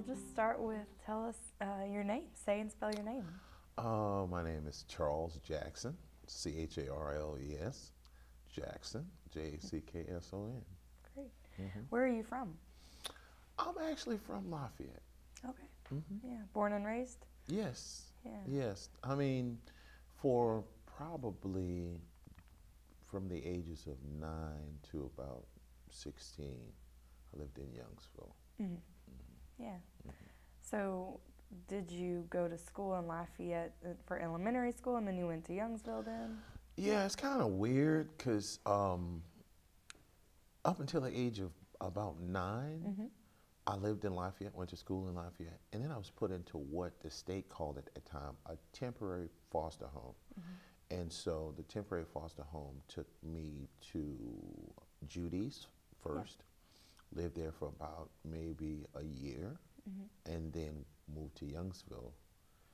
we'll just start with tell us your name. Say and spell your name. My name is Charles Jackson, Charles Jackson, Jackson. Great. Mm-hmm. Where are you from? I'm actually from Lafayette. Okay. Mm-hmm. Yeah. Born and raised? Yes. Yeah. Yes. I mean, for probably from the ages of 9 to about 16, I lived in Youngsville. Mm-hmm. Mm-hmm. Yeah. Mm-hmm. So did you go to school in Lafayette for elementary school and then you went to Youngsville then? Yeah, it's kind of weird because up until the age of about 9, Mm-hmm. I lived in Lafayette, went to school in Lafayette, and then I was put into what the state called at the time a temporary foster home. Mm-hmm. And so the temporary foster home took me to Judy's first, lived there for about maybe a year, Mm-hmm. and then moved to Youngsville.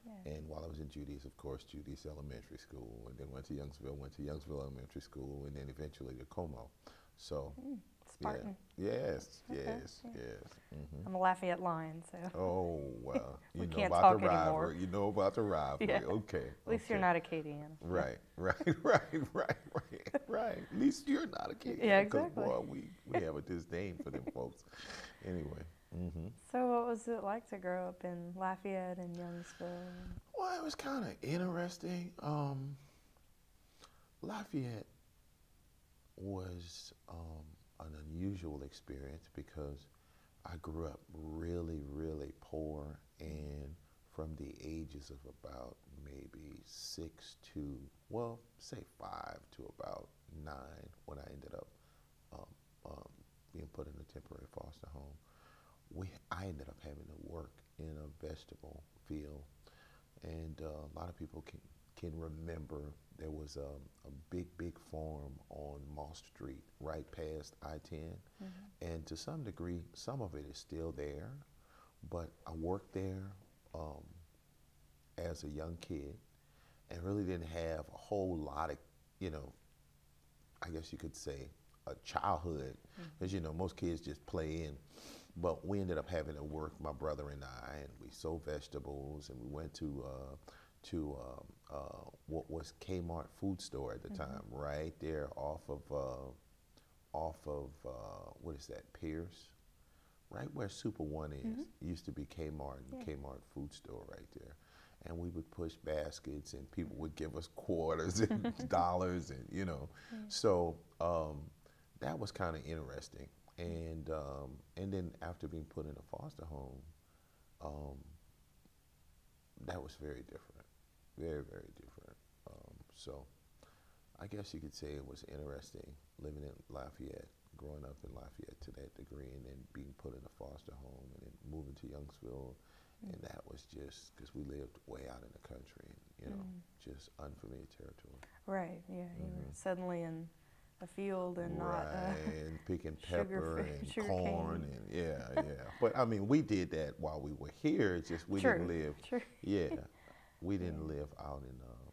Yeah. And while I was in Judy's, of course, Judy's Elementary School, and then went to Youngsville Elementary School, and then eventually to Como. So, Spartan. yeah. Yes, Okay, yes, yeah. yes. Mm-hmm. I'm a Lafayette Lion, so. Oh, well, We you know can't about talk the anymore. rivalry. You know about the rivalry. Yeah. Okay. At least you're not a Acadian. Right. At least you're not a kid. Yeah, exactly. Because, boy, we have a disdain for them folks. Anyway. Mm-hmm. So what was it like to grow up in Lafayette and Youngsville? Well, it was kind of interesting. Lafayette was an unusual experience because I grew up really, really poor, and from the ages of about maybe 6 to, well, say 5 to about 9 when I ended up being put in a temporary foster home. I ended up having to work in a vegetable field, and a lot of people can remember there was a big farm on Moss Street right past I-10, Mm-hmm. and to some degree, some of it is still there, but I worked there as a young kid and really didn't have a whole lot of, I guess you could say, a childhood, because, most kids just play in. But we ended up having to work, my brother and I, and we sold vegetables, and we went to what was Kmart food store at the time, right there off of what is that, Pierce? Right where Super One is. It used to be Kmart and Kmart food store right there. And we would push baskets, and people would give us quarters and dollars, and So that was kind of interesting. And then after being put in a foster home, that was very different, very, very different. So I guess you could say it was interesting living in Lafayette, growing up in Lafayette to that degree, and then being put in a foster home, and then moving to Youngsville. And that was just because we lived way out in the country, just unfamiliar territory. Right, yeah. You were suddenly in a field and not and picking pepper and sugar corn cane. and yeah. But I mean, we did that while we were here. It's just we didn't live. True. Yeah, we didn't live out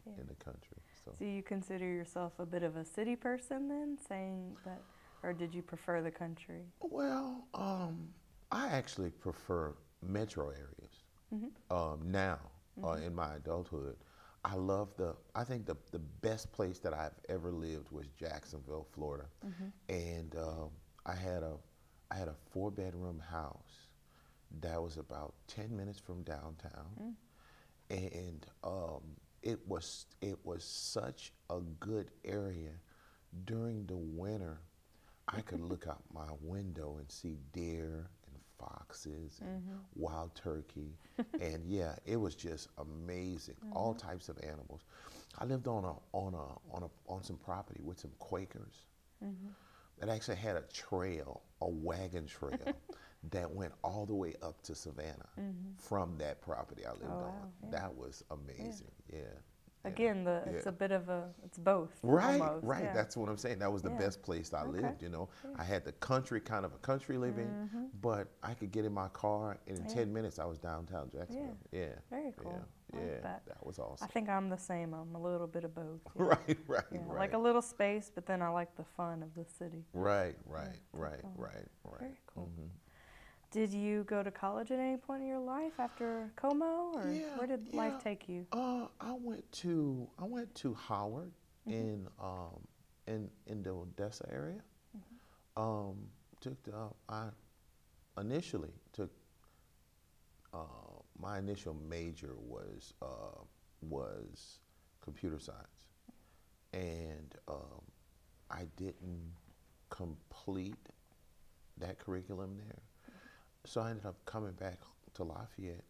in the country. So Do you consider yourself a bit of a city person then, saying that, or did you prefer the country? well, I actually prefer metro areas now. In my adulthood, I think the best place that I've ever lived was Jacksonville, Florida, and I had a 4-bedroom house that was about 10 minutes from downtown, and it was such a good area. During the winter, I could look out my window and see deer and foxes and wild turkey, and yeah, it was just amazing. All types of animals. I lived on some property with some Quakers that actually had a trail, a wagon trail that went all the way up to Savannah from that property I lived on. Wow, yeah. That was amazing. Yeah. Again, it's a bit of it's both. Right, almost. right. Yeah. That's what I'm saying. That was the best place I lived, I had the country, kind of a country living, but I could get in my car, and in 10 minutes I was downtown Jacksonville. Yeah. Very cool. Yeah. I like that. That was awesome. I think I'm the same. I'm a little bit of both. Yeah. Right. Yeah, I like a little space, but then I like the fun of the city. Right. Very cool. Did you go to college at any point in your life after Como, or Yeah, where did life take you? I went to Howard in the Odessa area. Took the I initially took my initial major was computer science, and I didn't complete that curriculum there. So I ended up coming back to Lafayette,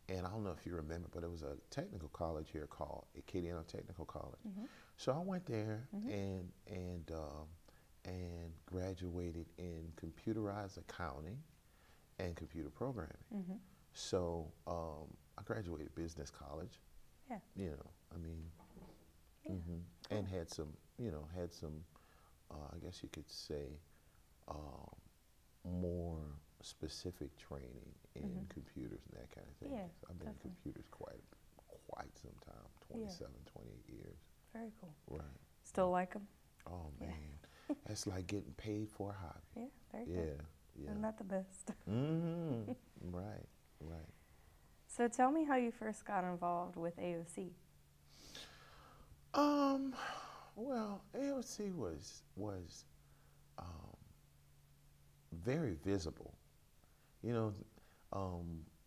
and I don't know if you remember, but it was a technical college here called Acadiana Technical College. So I went there and graduated in computerized accounting and computer programming. So I graduated business college. Yeah. You know, I mean, Cool. and had some, I guess you could say, more specific training in computers and that kind of thing. Yeah, I've been definitely. in computers quite some time, 27, 28 years. Very cool. Right. Still like them? Oh Yeah. man, that's like getting paid for a hobby. Yeah, very Yeah, good. yeah. Isn't that the best? Right, right. So tell me how you first got involved with AOC. Well, AOC was very visible. You know,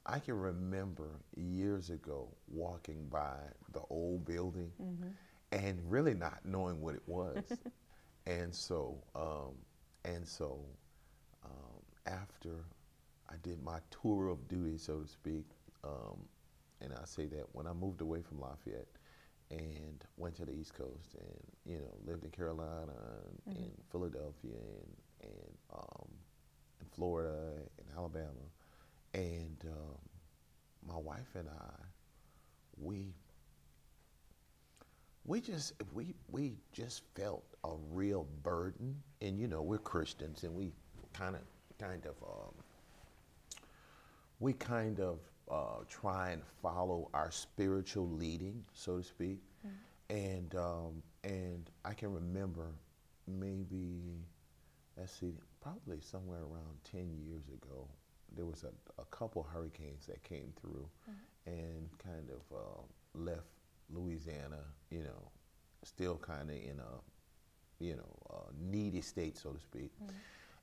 I can remember years ago walking by the old building and really not knowing what it was. and so, after I did my tour of duty, so to speak, and I say that when I moved away from Lafayette and went to the East Coast and, lived in Carolina and in Philadelphia and in Florida and Alabama. And my wife and I, we just felt a real burden. And, we're Christians, and we kind of try and follow our spiritual leading, so to speak. And I can remember maybe, let's see, probably somewhere around 10 years ago, there was a couple hurricanes that came through and kind of left Louisiana, still kind of in a needy state, so to speak.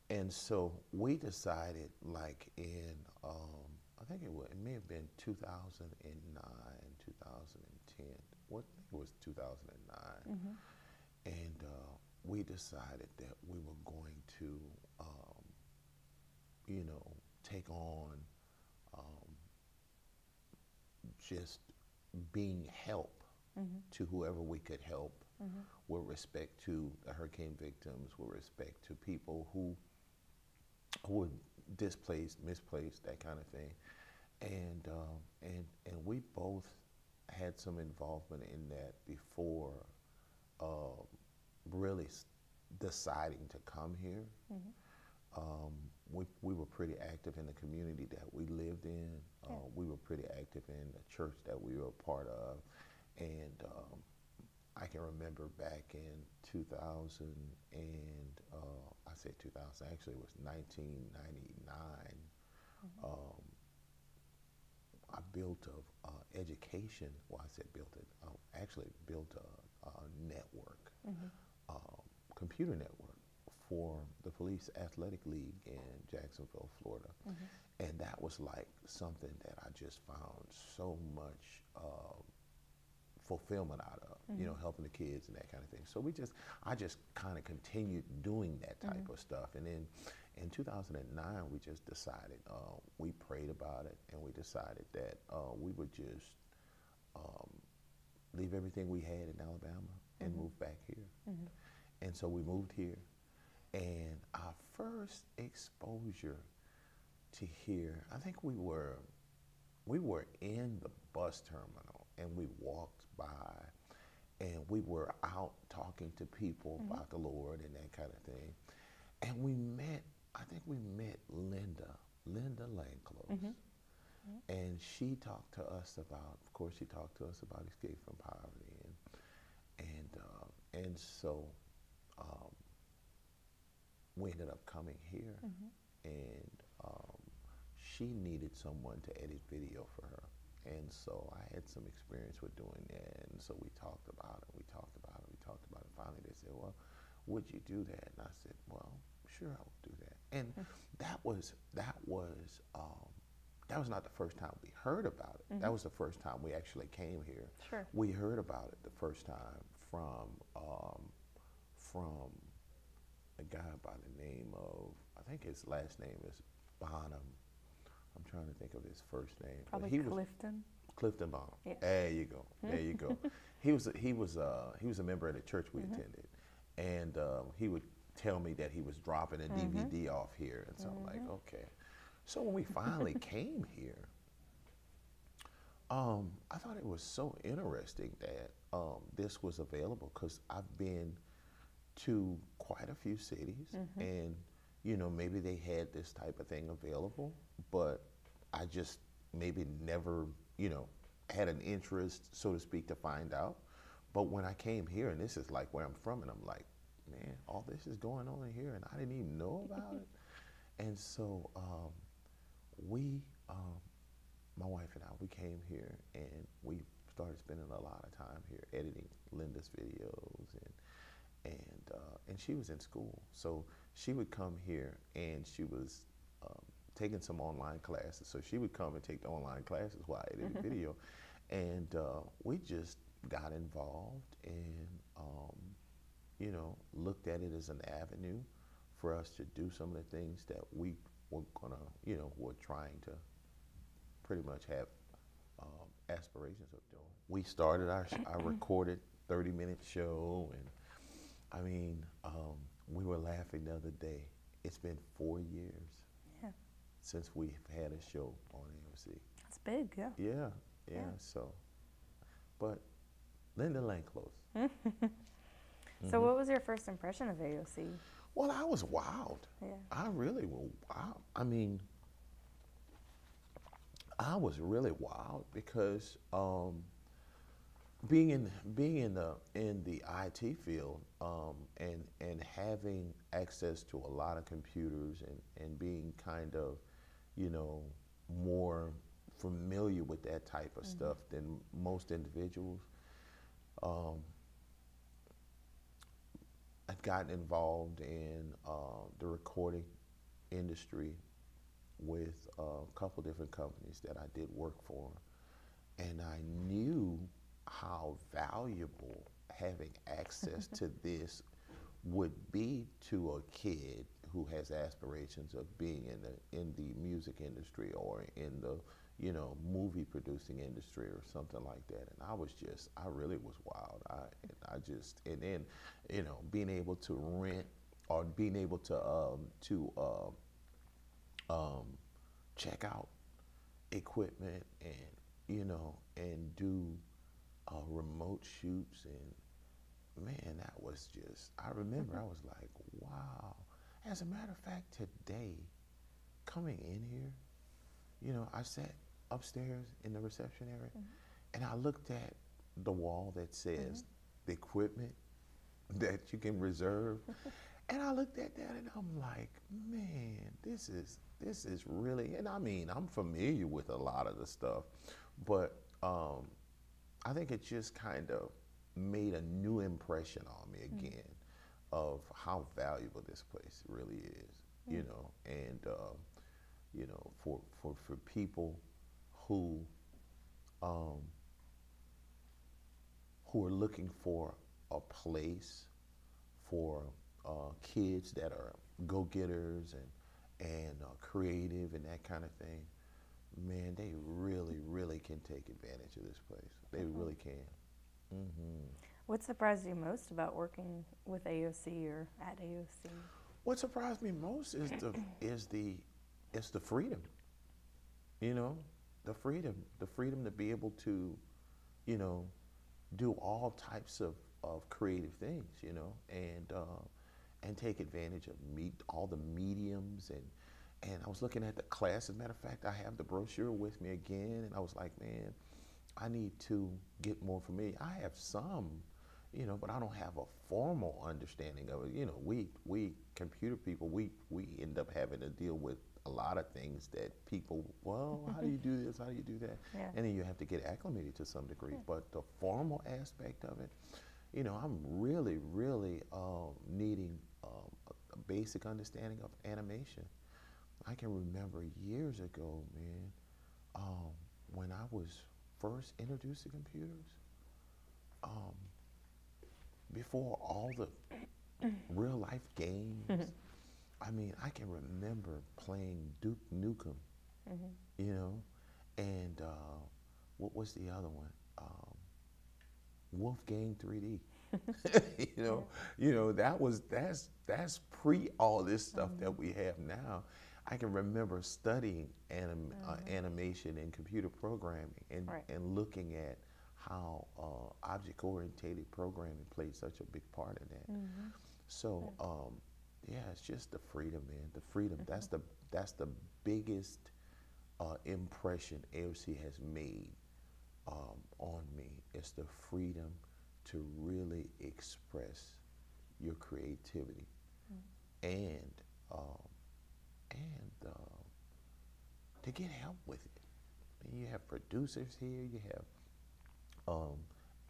And so we decided, like in, I think it may have been 2009, 2010. What I think it was 2009. And we decided that we were going to, take on just being help to whoever we could help with respect to the hurricane victims, with respect to people who were displaced, misplaced, that kind of thing. And we both had some involvement in that before really deciding to come here. We were pretty active in the community that we lived in. We were pretty active in the church that we were a part of. And I can remember back in 2000 and, I say 2000, actually it was 1999, I built a education, well I said built it, actually built a network, computer network for the Police Athletic League in Jacksonville, Florida. And that was like something that I just found so much fulfillment out of, helping the kids and that kind of thing. So I just kind of continued doing that type of stuff. And then in 2009, we just decided, we prayed about it, and we decided that we would just leave everything we had in Alabama and move back here. And so we moved here. And our first exposure to here, I think we were in the bus terminal, and we walked by, and we were out talking to people about the Lord and that kind of thing. And I think we met Linda Langclose. And she talked to us about, of course, escape from poverty. And so we ended up coming here and she needed someone to edit video for her. And so I had some experience with doing that. And so we talked about it, we talked about it, we talked about it. Finally, they said, well, would you do that? And I said, well, sure, I would do that. And that was not the first time we heard about it. That was the first time we actually came here. Sure. We heard about it the first time from a guy by the name of, I think his last name is Bonham. I'm trying to think of his first name. Probably he Clifton. Clifton Bonham. Yeah. There you go. There you go. He was a member of the church we attended, and he would tell me that he was dropping a DVD off here, and so I'm like, okay. So when we finally came here, I thought it was so interesting that this was available, because I've been to quite a few cities, and you know, maybe they had this type of thing available, but I just maybe never, you know, had an interest, so to speak, to find out. But when I came here, and this is like where I'm from, and I'm like, man, all this is going on here, and I didn't even know about it. And so my wife and I, we came here, and we started spending a lot of time here editing Linda's videos, and she was in school, so she would come here, and she was taking some online classes, so she would come and take the online classes while I edited video, and we just got involved and you know, looked at it as an avenue for us to do some of the things that we were gonna, you know, were trying to pretty much have aspirations of doing. We started our recorded 30-minute show, and I mean, we were laughing the other day. It's been 4 years since we've had a show on AOC. That's big, yeah. Yeah. So, but Linda Langclose. So what was your first impression of AOC? Well, I was wowed. Yeah. I really was wowed. I mean, I was really wowed because being in the IT field and having access to a lot of computers and being kind of, you know, more familiar with that type of stuff than most individuals, I'd gotten involved in the recording industry with a couple different companies that I did work for, and I knew how valuable having access to this would be to a kid who has aspirations of being in the music industry or in the, you know, movie producing industry or something like that. And I really was wild. And then, you know, being able to rent or being able to check out equipment and, you know, and do remote shoots, and man, that was just, I remember I was like, wow. As a matter of fact, today, coming in here, you know, I sat upstairs in the reception area, and I looked at the wall that says the equipment that you can reserve, and I looked at that, and I'm like, man, this is really, and I mean, I'm familiar with a lot of the stuff, but I think it just kind of made a new impression on me again of how valuable this place really is, you know, and you know, for people who are looking for a place for kids that are go-getters and creative and that kind of thing. Man, they really, really can take advantage of this place. They really can. What surprised you most about working with AOC or at AOC? What surprised me most is the freedom. You know, the freedom to be able to, you know, do all types of creative things, you know, and take advantage of all the mediums, and I was looking at the class. As a matter of fact, I have the brochure with me again, and I was like, man, I need to get more familiar. I have some, you know, but I don't have a formal understanding of it. You know, we computer people, we end up having to deal with a lot of things that people, well, how do you do this? How do you do that? Yeah. And then you have to get acclimated to some degree. Yeah. But the formal aspect of it, you know, I'm really, really needing a basic understanding of animation. I can remember years ago, man, when I was first introduced to computers, before all the real life games. I mean, I can remember playing Duke Nukem, you know, and what was the other one? Wolfgang 3D. you know, that's pre all this stuff that we have now. I can remember studying animation and computer programming and looking at how object-oriented programming played such a big part in that. So, yeah, it's just the freedom, man. The freedom. That's the biggest impression AOC has made on me. It's the freedom to really express your creativity and to get help with it. And you have producers here. You have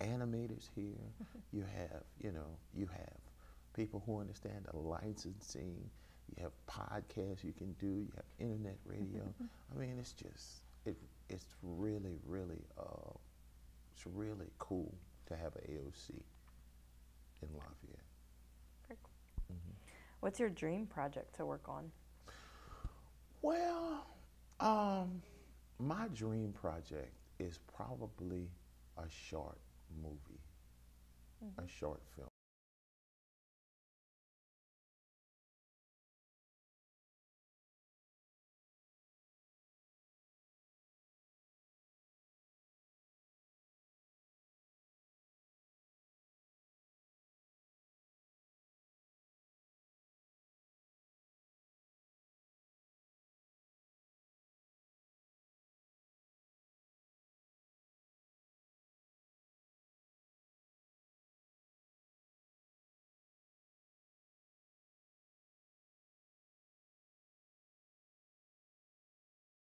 animators here. You have, you have people who understand the licensing. You have podcasts you can do. You have internet radio. I mean, it's just, it's really, really, it's really cool to have an AOC in Lafayette. Very cool. What's your dream project to work on? Well, my dream project is probably a short movie, a short film.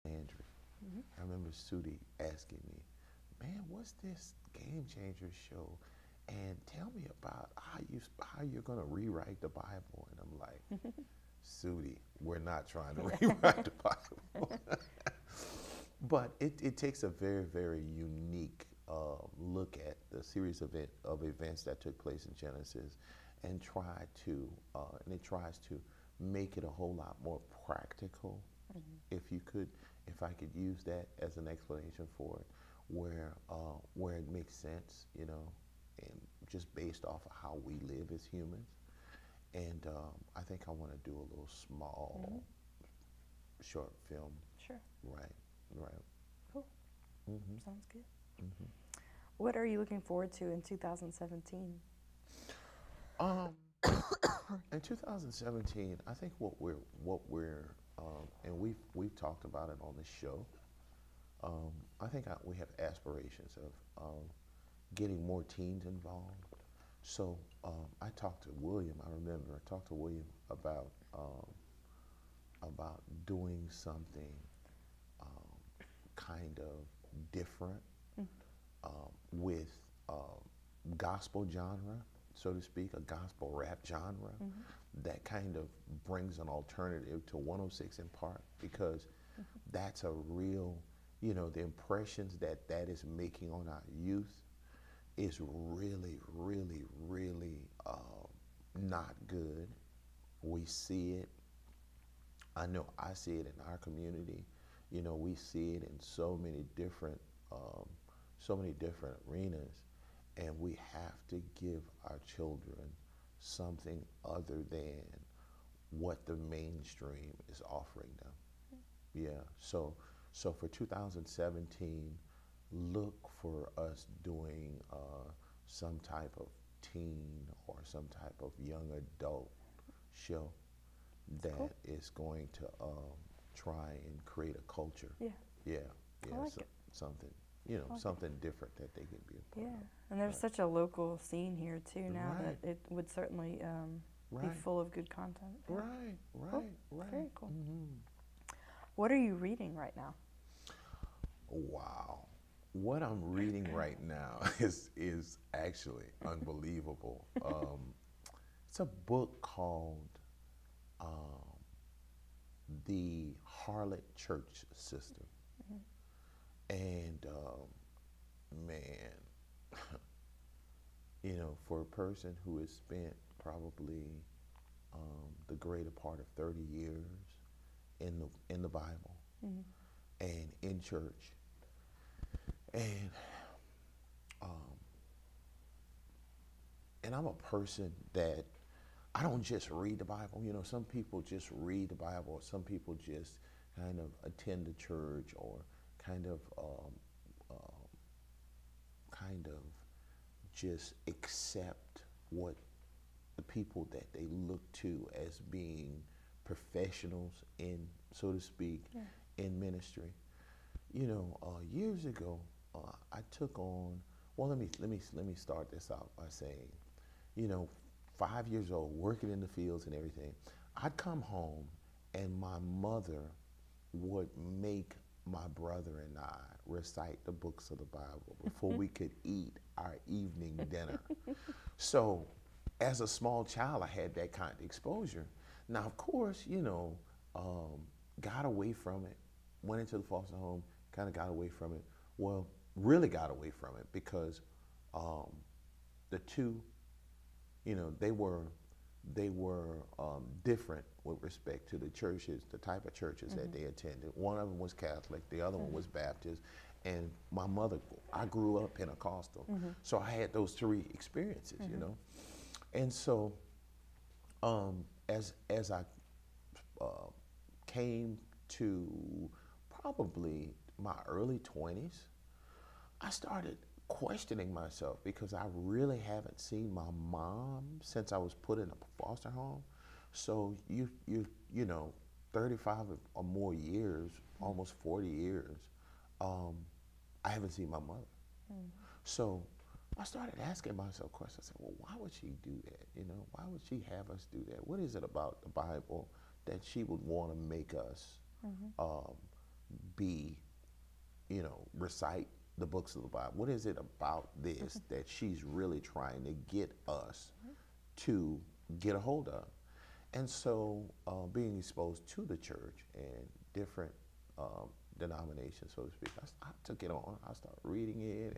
Andrew. I remember Sudi asking me, man, what's this Game Changer show? And tell me about how you're going to rewrite the Bible. And I'm like, Sudi, we're not trying to rewrite the Bible. But it takes a very, very unique look at the series of events that took place in Genesis and it tries to make it a whole lot more practical, if I could use that as an explanation for it, where it makes sense, and just based off of how we live as humans. And I think I want to do a little small short film. Sure. Right. Cool. Sounds good. What are you looking forward to in 2017? In 2017, I think what we're and we've talked about it on the show. I think we have aspirations of getting more teens involved. So I talked to William. I remember I talked to William about doing something kind of different with gospel genre, so to speak, a gospel rap genre that kind of brings an alternative to 106 in Park, because that's a real, the impressions that is making on our youth is really, really, really not good. We see it. I know I see it in our community. We see it in so many different arenas, and we have to give our children something other than what the mainstream is offering them. Yeah. So for 2017, look for us doing some type of teen or some type of young adult show that is going to try and create a culture. Yeah. I like it. Something, something different that they can be a part of. And there's such a local scene here too now that it would certainly be full of good content. Right. Very cool. What are you reading right now? Wow. What I'm reading right now is actually unbelievable. It's a book called The Harlot Church System. And man, you know, for a person who has spent probably the greater part of 30 years in the Bible and in church, and and I'm a person that I don't just read the Bible. You know, some people just read the Bible, or some people just kind of attend the church, or kind of just accept what the people that they look to as being professionals in, so to speak, in ministry. You know, years ago, I took on. Well, let me start this out by saying, you know, 5 years old, working in the fields and everything, I'd come home and my mother would make my brother and I recite the books of the Bible before we could eat our evening dinner. So as a small child, I had that kind of exposure. Now, of course, you know, got away from it, went into the foster home, kind of got away from it. Well, really got away from it because the two, you know, they were different with respect to the churches, the type of churches that they attended. One of them was Catholic, the other one was Baptist, and my mother, I grew up Pentecostal, so I had those three experiences, you know. And so as I came to probably my early 20s, I started questioning myself because I really haven't seen my mom since I was put in a foster home. So you know, 35 or more years, almost 40 years, I haven't seen my mother. So I started asking myself questions. I said, well, why would she do that? You know, why would she have us do that? What is it about the Bible that she would want to make us be, you know, recite the books of the Bible? What is it about this that she's really trying to get us to get a hold of? And so being exposed to the church and different denominations, so to speak, I took it on. I started reading it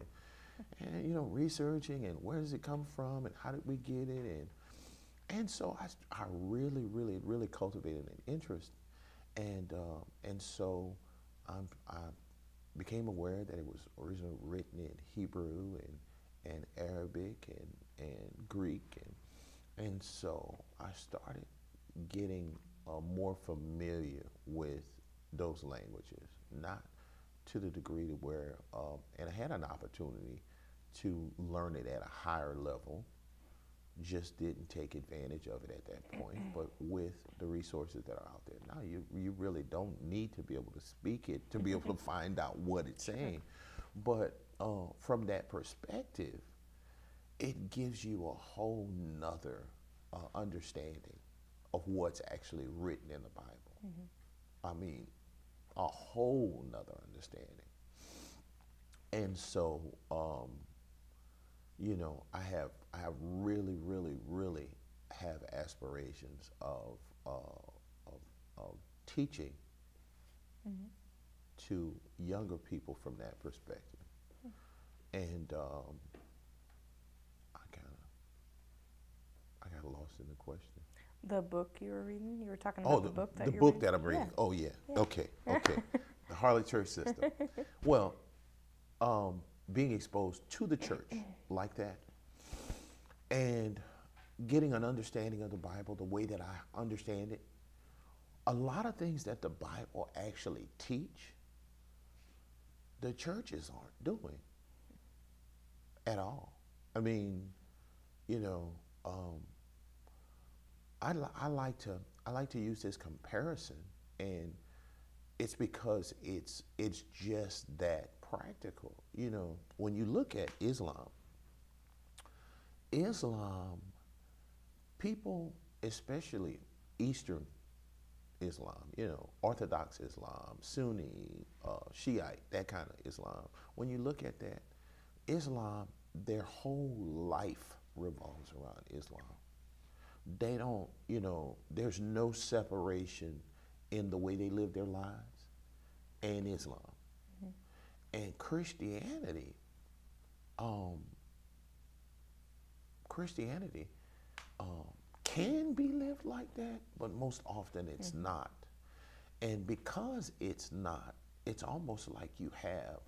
and you know, researching, and where does it come from, and how did we get it, and so I really cultivated an interest, and so I became aware that it was originally written in Hebrew and Arabic and Greek, and so I started getting more familiar with those languages, not to the degree to where, and I had an opportunity to learn it at a higher level, just didn't take advantage of it at that point. But with the resources that are out there now, you really don't need to be able to speak it to be able to find out what it's saying. But from that perspective, it gives you a whole nother understanding of what's actually written in the Bible. I mean, a whole nother understanding. And so, you know, I have really have aspirations of teaching to younger people from that perspective. And I got lost in the question. The book you were reading? You were talking about the book that the you're book reading? that I'm reading. Yeah. Oh yeah. Okay. The Harlot Church System. Well, being exposed to the church like that, and getting an understanding of the Bible the way that I understand it, a lot of things that the Bible actually teach, the churches aren't doing at all. I mean, you know, I like to use this comparison, and it's because it's just that practical. You know, when you look at Islam, people, especially Eastern Islam, you know, Orthodox Islam, Sunni, Shiite, that kind of Islam. When you look at that, Islam, their whole life revolves around Islam. They don't, you know, there's no separation in the way they live their lives and Islam. And Christianity, Christianity can be lived like that, but most often it's not. And because it's not, it's almost like you have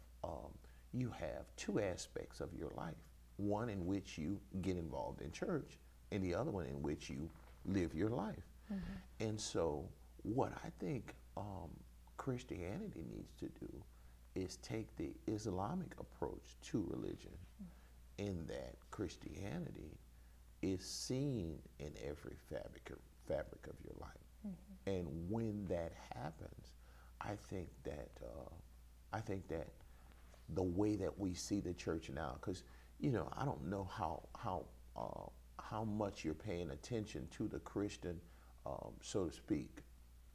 two aspects of your life. One in which you get involved in church, and the other one in which you live your life. And so what I think Christianity needs to do is take the Islamic approach to religion, in that Christianity is seen in every fabric of your life. And when that happens, I think that the way that we see the church now, because you know, I don't know how much you're paying attention to the Christian, so to speak,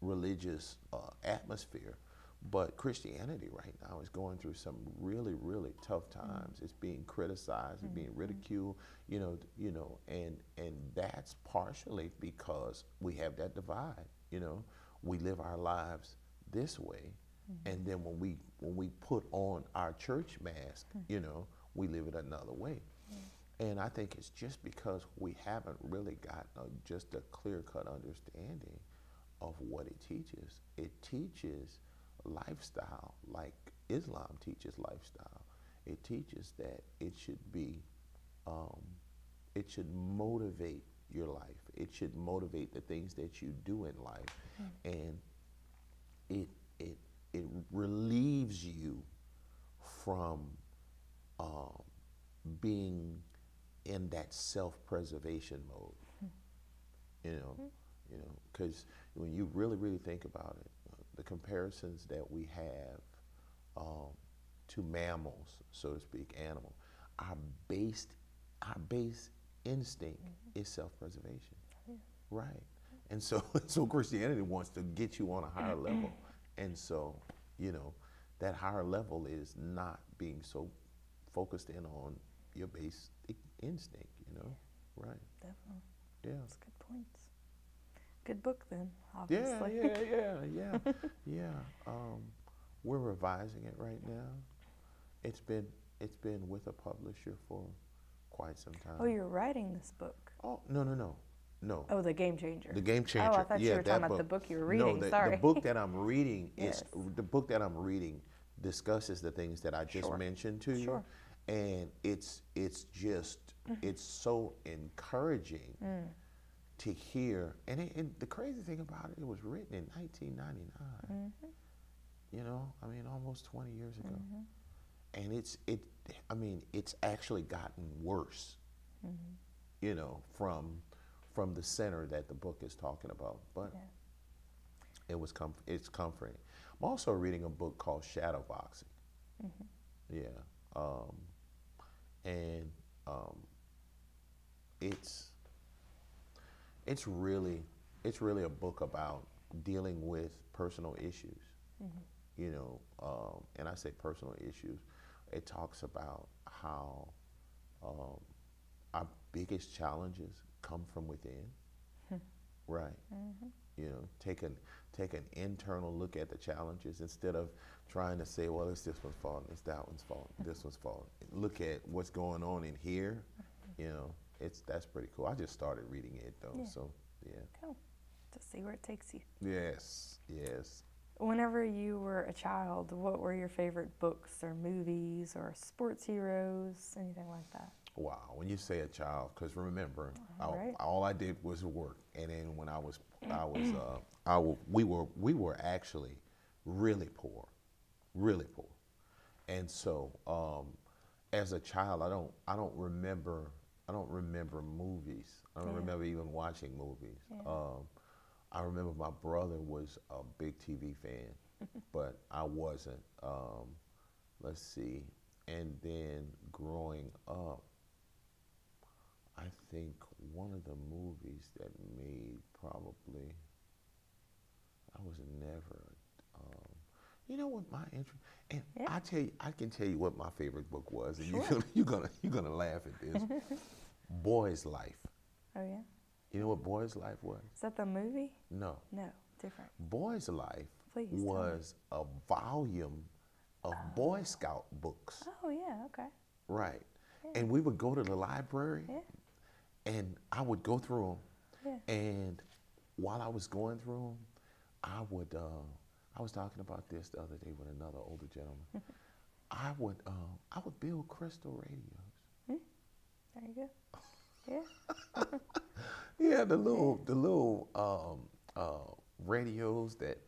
religious atmosphere, but Christianity right now is going through some really, really tough times. It's being criticized, it's being ridiculed, you know, and that's partially because we have that divide. You know, we live our lives this way, and then when we put on our church mask, you know, we live it another way. And I think it's just because we haven't really gotten just a clear-cut understanding of what it teaches. It teaches lifestyle like Islam teaches lifestyle. It teaches that it should be, it should motivate your life. It should motivate the things that you do in life. And it relieves you from being in that self-preservation mode. You know, because when you really, really think about it, the comparisons that we have to mammals, so to speak, animal, our base instinct is self-preservation, right? And so, Christianity wants to get you on a higher level, and so, you know, that higher level is not being so focused in on your base instinct, you know, right? Definitely. Yeah. That's good points. Good book then, obviously. Yeah. We're revising it right now. It's been with a publisher for quite some time. Oh, you're writing this book? Oh, no. Oh, The Game Changer. The Game Changer. Oh, I thought you were talking about the book you were reading. No, Sorry. the book that I'm reading Yes. the book that I'm reading discusses the things that I just mentioned to you, and it's just it's so encouraging to hear. And the crazy thing about it was written in 1999. You know, I mean, almost 20 years ago, and it's actually gotten worse. You know, from the center that the book is talking about, but it's comforting. I'm also reading a book called Shadow Boxing. It's really a book about dealing with personal issues. You know, and I say personal issues. It talks about how our biggest challenges come from within, right? You know, take an internal look at the challenges instead of trying to say, well, it's this one's fault, it's that one's fault, this one's fault. Look at what's going on in here. You know, that's pretty cool. I just started reading it though, so yeah. Cool. To see where it takes you. Yes. Whenever you were a child, what were your favorite books or movies or sports heroes, anything like that? Wow, when you say a child, because remember, Right. all I did was work, and then when we were actually really poor, and so as a child, I don't remember movies. I don't remember even watching movies. I remember my brother was a big TV fan, but I wasn't. Let's see, and then growing up, I think one of the movies that made probably, I was never. Um, you know what my interest? And Yeah. I can tell you what my favorite book was, and Sure. you're gonna laugh at this. Boy's Life. Oh, yeah? You know what Boy's Life was? Is that the movie? No. No, different. Boy's Life Please tell me. was a volume of Boy Scout books. Oh, yeah, okay. Right. Yeah. And we would go to the library, Yeah. and I would go through them. Yeah. And while I was going through them, I was talking about this the other day with another older gentleman. I would build crystal radios. There you go. Yeah. Yeah, the little radios that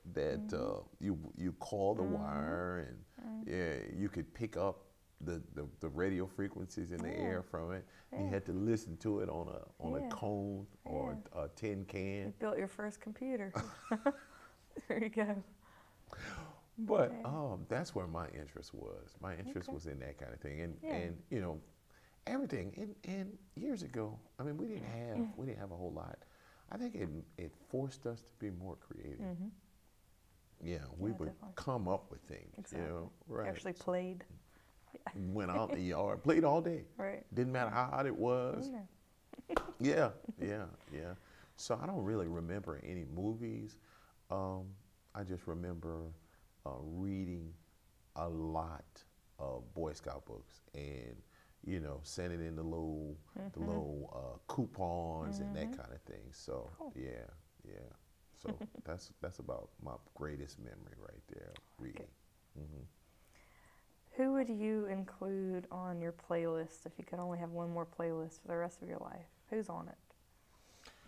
you call the wire, and yeah, you could pick up the radio frequencies in the air from it. You had to listen to it on a cone or a tin can. You built your first computer. There you go. But that's where my interest was. My interest was in that kind of thing, and you know, everything. And years ago, I mean, we didn't have a whole lot. I think it forced us to be more creative. Yeah, we would definitely. come up with things. Exactly. You know, right? Actually played. Went out in the yard, played all day. Right. Didn't matter how hot it was. Yeah. Yeah. So I don't really remember any movies. I just remember reading a lot of Boy Scout books, and you know, sending in the little coupons and that kind of thing. So Cool. yeah. So that's about my greatest memory right there, reading. Who would you include on your playlist if you could only have one more playlist for the rest of your life? Who's on it?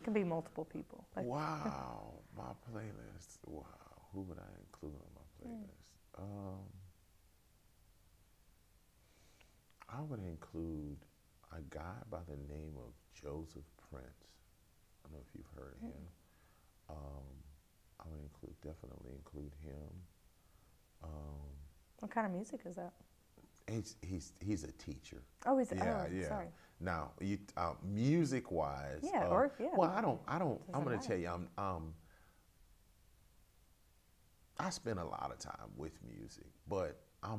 It can be multiple people. Wow, my playlist. Wow, who would I include on my playlist? I would include a guy by the name of Joseph Prince. I don't know if you've heard of him. I would definitely include him. What kind of music is that? He's a teacher. Oh, he's Sorry. Now, music wise. Yeah, Well, I don't. I'm going to matter. tell you. I spend a lot of time with music, but I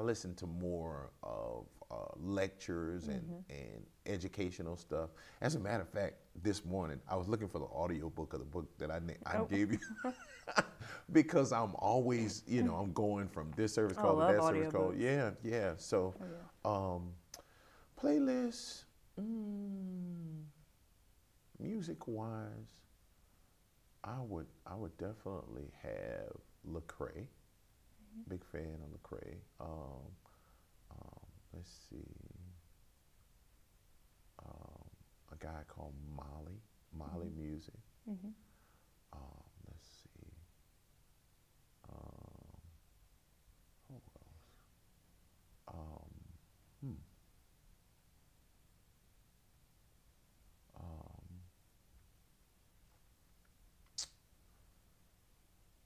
listen to more of lectures and educational stuff. As a matter of fact, this morning I was looking for the audio book of the book that I gave you, because I'm always, I'm going from this service call to that service call. Yeah. So, playlist, music wise, I would definitely have Lecrae. Big fan of Lecrae. Let's see. A guy called Molly Music. Let's see. Who else?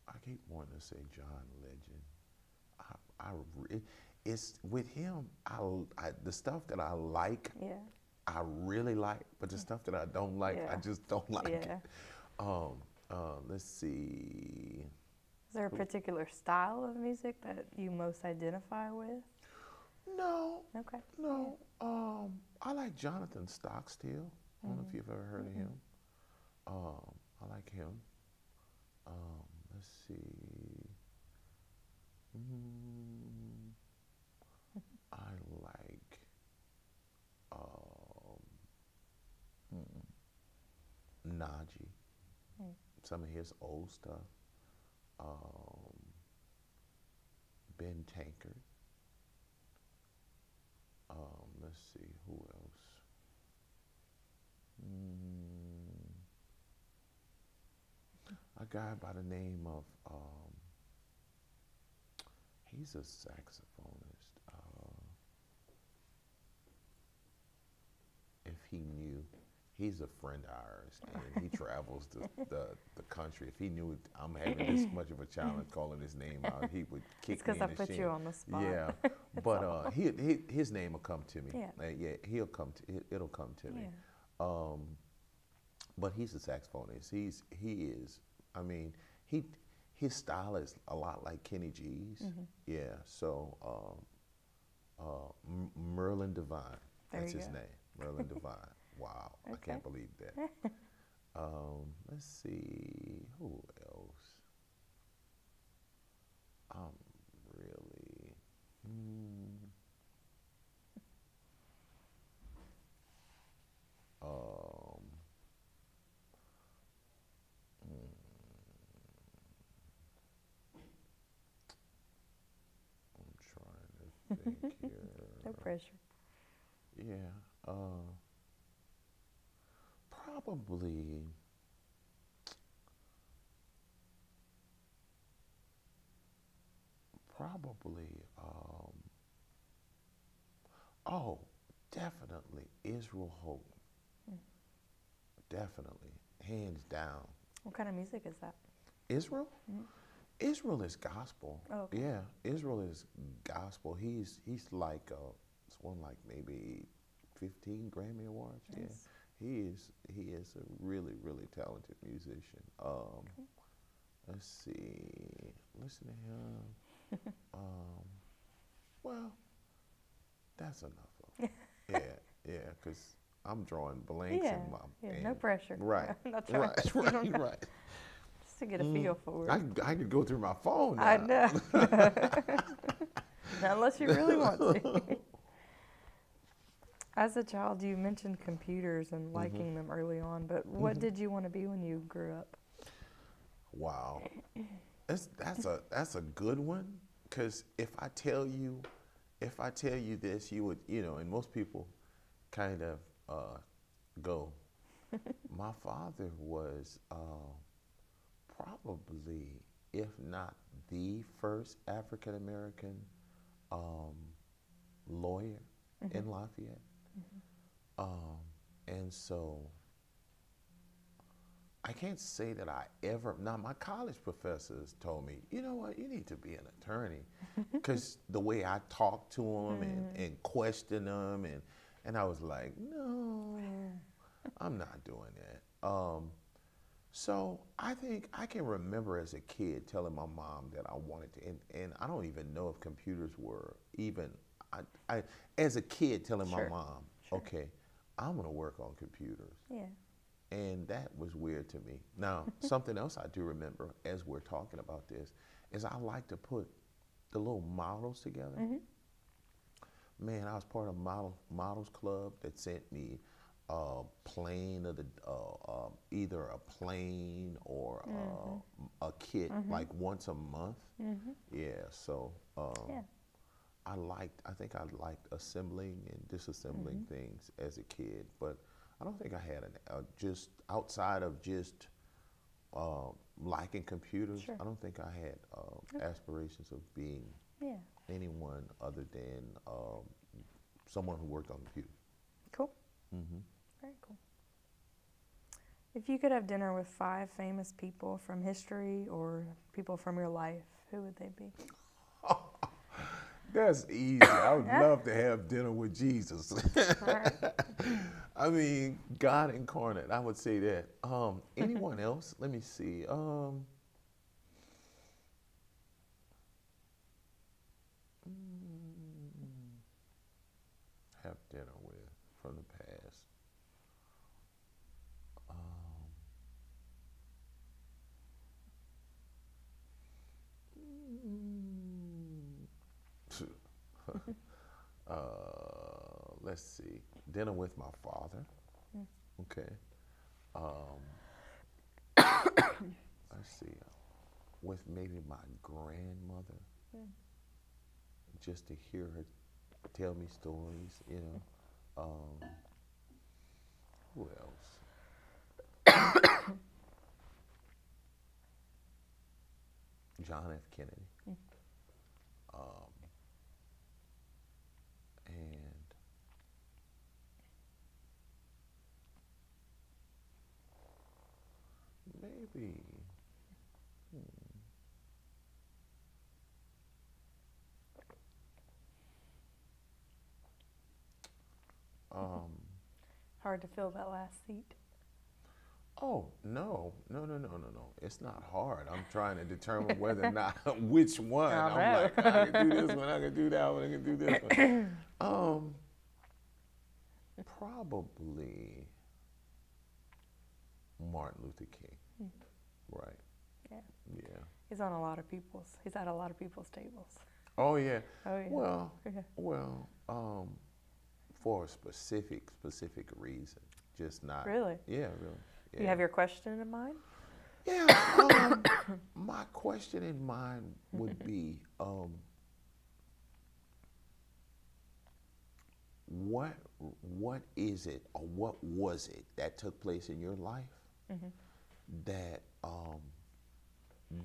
I keep wanting to say John Legend. It's with him. The stuff that I like, I really like, but the stuff that I don't like, I just don't like. Let's see. Is there a particular style of music that you most identify with? No. Okay. No. I like Jonathan Stockstill. I don't know if you've ever heard of him. I like him. Let's see. I like Najee. Some of his old stuff. Ben Tankard. Let's see, who else? A guy by the name of, he's a saxophonist. If he knew, he's a friend of ours, and he travels the country. If he knew I'm having this much of a challenge calling his name out, he would kick It's me because in I the put shin. you on the spot. Yeah, but his name will come to me. He'll come to. It'll come to me. But he's a saxophonist. He is. I mean, his style is a lot like Kenny G's. Yeah, so Merlin Divine, There that's you his go. name, Merlin Divine. Wow, I Okay. can't believe that. Let's see, who else? I'm really, um, I'm trying to think here. No pressure. Yeah, probably. Probably, oh, definitely Israel Houghton. Definitely, hands down. What kind of music is that? Israel? Israel is gospel. Oh, okay. Yeah, Israel is gospel. He's like it's won like maybe 15 Grammy Awards. Nice. Yeah, he is a really talented musician. Let's see, listen to him. Well, that's enough of it. Yeah, because I'm drawing blanks Yeah, in my yeah, no pressure. Right, I'm not trying to, you don't know, right. just to get a feel for it. I could go through my phone now. I know. Not unless you really want to. As a child, you mentioned computers and liking them early on, but what did you want to be when you grew up? Wow, that's a good one. Because if I tell you this, you would, and most people kind of go. My father was probably, if not the first African American lawyer in Lafayette, and so I can't say that I ever. Now, my college professors told me, you know what, you need to be an attorney, because the way I talked to them and questioned them, and I was like, no, I'm not doing that. So I think I can remember as a kid telling my mom that I wanted to, and I don't even know if computers were even. I as a kid telling my mom, okay, I'm gonna work on computers. Yeah. And that was weird to me. Now, something else I do remember as we're talking about this is I like to put the little models together. Man, I was part of Models Club that sent me a plane of the either a plane or a kit like once a month. Yeah, so I think I liked assembling and disassembling things as a kid, but I don't think I had just outside of just liking computers. I don't think I had aspirations of being anyone other than someone who worked on computers. Cool. Very cool. If you could have dinner with 5 famous people from history or people from your life, who would they be? That's easy. I would love to have dinner with Jesus. Right. I mean, God incarnate. I would say that. Anyone else? Let me see. Have dinner with from the past. Let's see. Dinner with my father. Okay. Let's see. With maybe my grandmother. Just to hear her tell me stories, Who else? John F. Kennedy. And maybe Hard to fill that last seat. Oh, no. It's not hard. I'm trying to determine whether or not which one. I I'm know. like, I can do this one, I can do that one, I can do this one. Probably Martin Luther King. Right. Yeah. Yeah. He's on a lot of people's. He's at a lot of people's tables. Oh yeah. Oh yeah. Well, for a specific reason, just not. Really? Yeah, really. Yeah. You have your question in mind? Yeah. My question in mind would be, what is it, or what was it that took place in your life that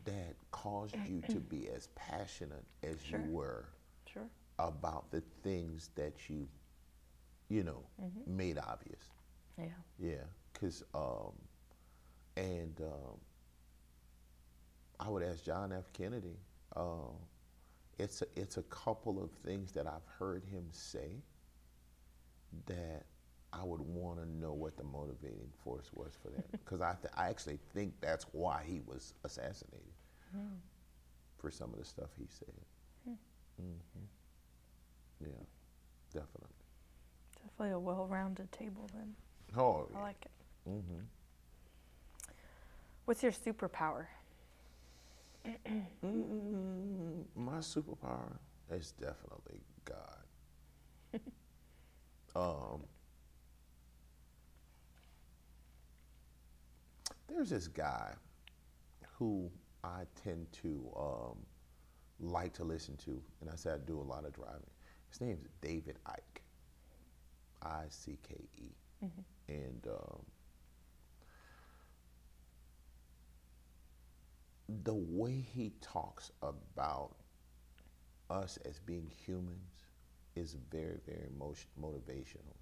that caused you to be as passionate as you were about the things that you know, made obvious? Yeah. Yeah, because I would ask John F. Kennedy. It's a couple of things that I've heard him say that I would want to know what the motivating force was for that, because I actually think that's why he was assassinated, for some of the stuff he said. Yeah, definitely. Definitely a well-rounded table then. Oh, I like it. What's your superpower? My superpower is definitely God. There's this guy who I tend to like to listen to, and I say I do a lot of driving. His name is David Icke, I-C-K-E, and the way he talks about us as being humans is very, very motivational.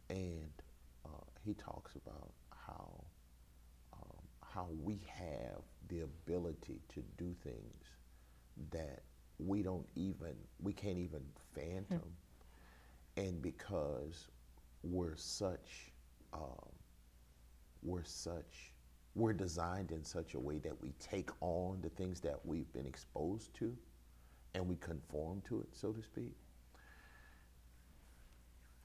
And he talks about how we have the ability to do things that we can't even phantom, and because we're designed in such a way that we take on the things that we've been exposed to, and we conform to it, so to speak.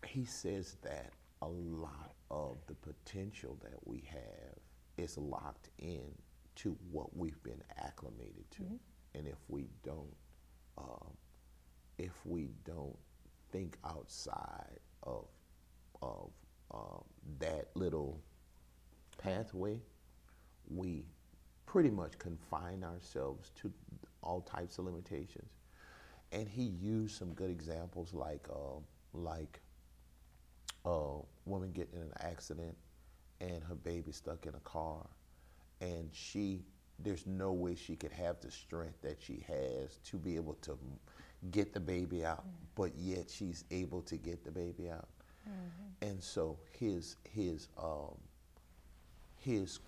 He says that a lot of the potential that we have is locked in to what we've been acclimated to. And if we don't think outside of that little pathway, we pretty much confine ourselves to all types of limitations. And he used some good examples, like a woman getting in an accident and her baby stuck in a car, and there's no way she could have the strength that she has to be able to get the baby out, but yet she's able to get the baby out. And so his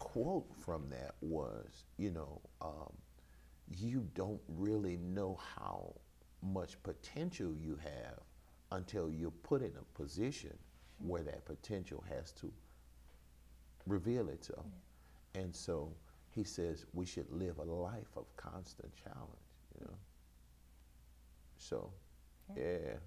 quote from that was, you don't really know how much potential you have until you're put in a position where that potential has to reveal itself. And so he says we should live a life of constant challenge, So, yeah.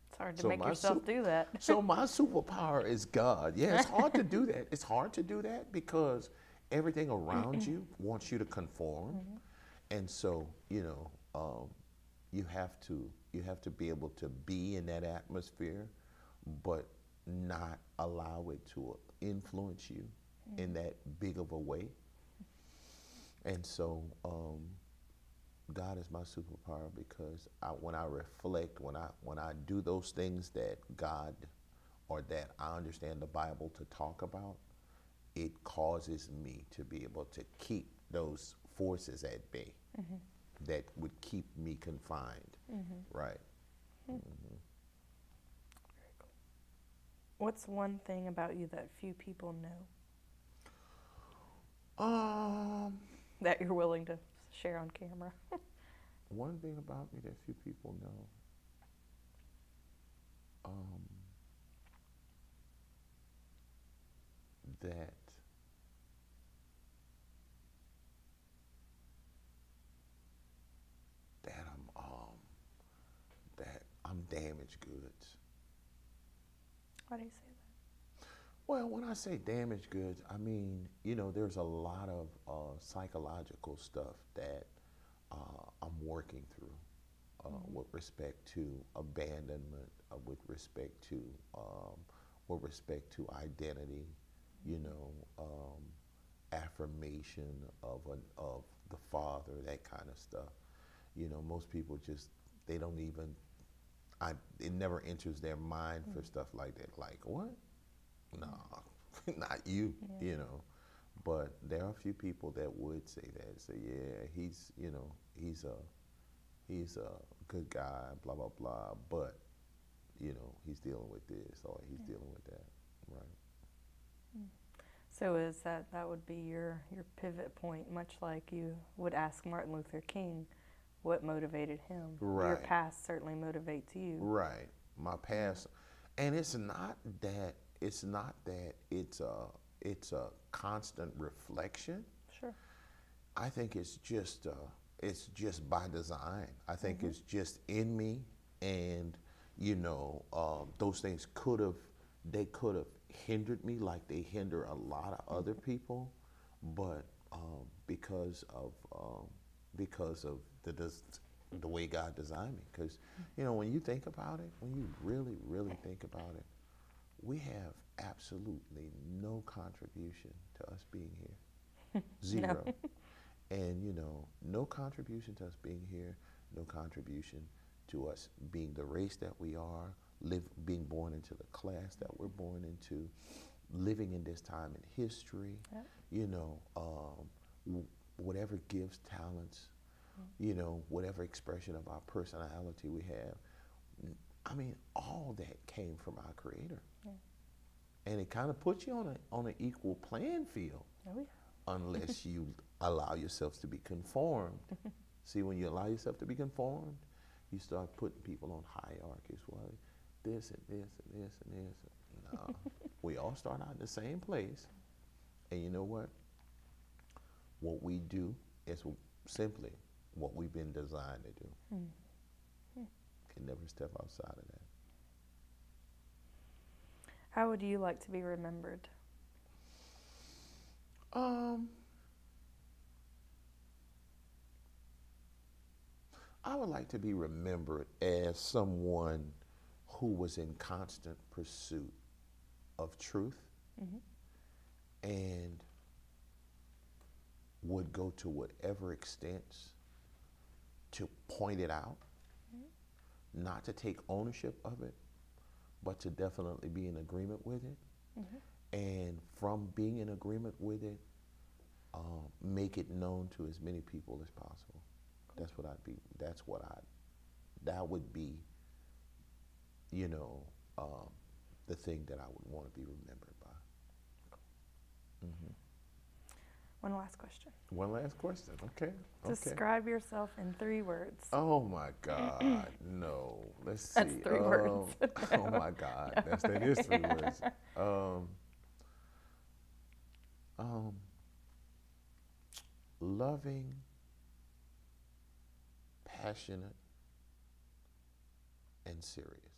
It's hard to make yourself do that. So my superpower is God. Yeah, it's hard to do that. It's hard to do that because everything around you wants you to conform. And so, you have to be able to be in that atmosphere, but not allow it to influence you in that big of a way. And so God is my superpower, because when I reflect, when I do those things that God, or that I understand the Bible to talk about, it causes me to be able to keep those forces at bay that would keep me confined. Right. Very cool. What's one thing about you that few people know? That you're willing to share on camera? One thing about me that few people know. that that I'm damaged goods. Why do you say that? Well, when I say damaged goods, I mean, you know, there's a lot of psychological stuff that I'm working through with respect to abandonment, with respect to identity, you know, affirmation of the father, that kind of stuff. You know, most people just, they don't even, it never enters their mind for stuff like that. Like, what? No, not you, you know. But there are a few people that would say that, say, yeah, he's, you know, he's a good guy, blah, blah, blah, but, you know, he's dealing with this or he's dealing with that, right? So is that would be your pivot point, much like you would ask Martin Luther King what motivated him. Right. Your past certainly motivates you. Right. My past, and it's not that it's a constant reflection. Sure. I think it's just by design. I think it's just in me, and you know, those things could have hindered me like they hinder a lot of other people, but because of the way God designed me. Because you know, when you think about it, when you really think about it, we have absolutely no contribution to us being here. Zero. No. And you know, no contribution to us being here, no contribution to us being the race that we are, being born into the class that we're born into, living in this time in history, you know, whatever gifts, talents, you know, whatever expression of our personality we have. I mean, all that came from our Creator. And it kind of puts you on an equal playing field. Unless you allow yourselves to be conformed. See, when you allow yourself to be conformed, you start putting people on hierarchies. Well, this and this and this and this. No, we all start out in the same place. And you know what? What we do is simply what we've been designed to do. Can never step outside of that. How would you like to be remembered? I would like to be remembered as someone who was in constant pursuit of truth and would go to whatever extents to point it out, not to take ownership of it, but to definitely be in agreement with it. And from being in agreement with it, make it known to as many people as possible. That's what I'd be. That would be, you know, the thing that I would want to be remembered by. One last question. One last question. Okay. Describe yourself in 3 words. Oh my God, no. Let's see. That's 3 words. Oh my God, that is 3 words. Loving, passionate, and serious.